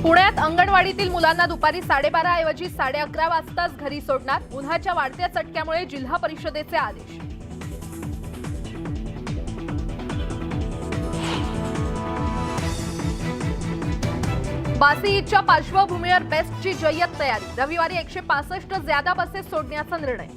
पुण्यात अंगणवाडीतील मुलांना दुपारी 12:30 ऐवजी 11:30 वाजताच घरी सोडणार. उन्हाच्या वाढत्या चटक्यामुळे जिल्हा परिषदेचे आदेश. बासी ईदच्या पार्श्वभूमीवर बेस्टची जय्यत तयारी. रविवारी 165 ज्यादा बसेस सोडण्याचा निर्णय.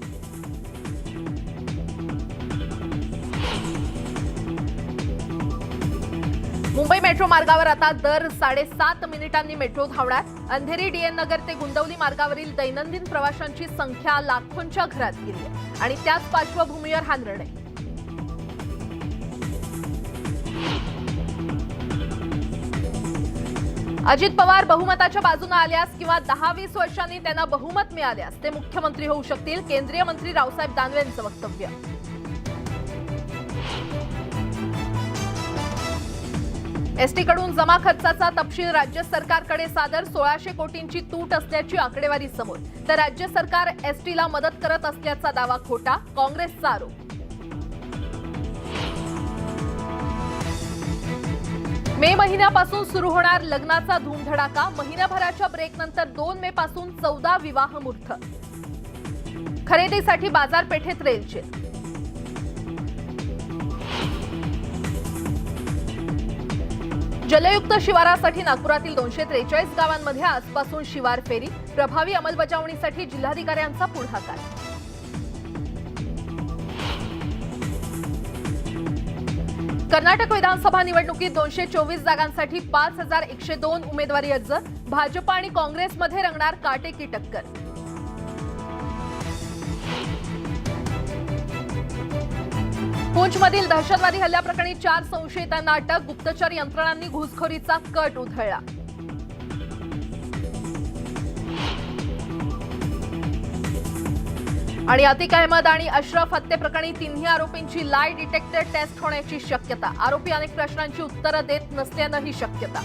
मुंबई मेट्रो मार्गावर आता दर 7.5 मिनिटांनी मेट्रो धावणार. अंधेरी डीएन नगर ते गुंदवली मार्गावरील दैनंदिन प्रवाशांची संख्या लाखोंच्या घरात गेली आहे आणि त्याच पार्श्वभूमीवर हा निर्णय. अजित पवार बहुमताच्या बाजूने आल्यास किंवा 10-20 वर्षांनी त्यांना बहुमत मिळाल्यास ते मुख्यमंत्री होऊ शकतील. केंद्रीय मंत्री रावसाहेब दानवेंचं वक्तव्य. एसटी कडून जमा खर्चाचा तपशील राज्य सरकारकडे सादर. 1600 कोटींची तूट असल्याची आकडेवारी समोर. तर राज्य सरकार एसटीला मदत करत असल्याचा दावा खोटा, काँग्रेसचा आरोप. मे महिन्यापासून सुरू होणार लग्नाचा धूमधडाका. महिनाभराच्या ब्रेकनंतर 2 मे पासून 14 विवाह मुहूर्त. खरेदीसाठी बाजारपेठेत रेलचेल. जलयुक्त शिवारासाठी नागपुरातील 243 गावांमध्ये आजपासून शिवार फेरी. प्रभावी अंमलबजावणीसाठी जिल्हाधिकाऱ्यांचा पुढाकार. कर्नाटक विधानसभा निवडणुकीत 224 जागांसाठी 5102 उमेदवारी अर्ज. भाजप आणि काँग्रेसमध्ये रंगणार काटेकी टक्कर. पुंछमधील दहशतवादी हल्ल्याप्रकरणी 4 संशयितांना अटक. गुप्तचर यंत्रणांनी घुसखोरीचा कट उधळला. आणि अतिक अहमद आणि अशरफ हत्येप्रकरणी तिन्ही आरोपींची लाय डिटेक्टर टेस्ट होण्याची शक्यता. आरोपी अनेक प्रश्नांची उत्तरं देत नसल्यानं ही शक्यता.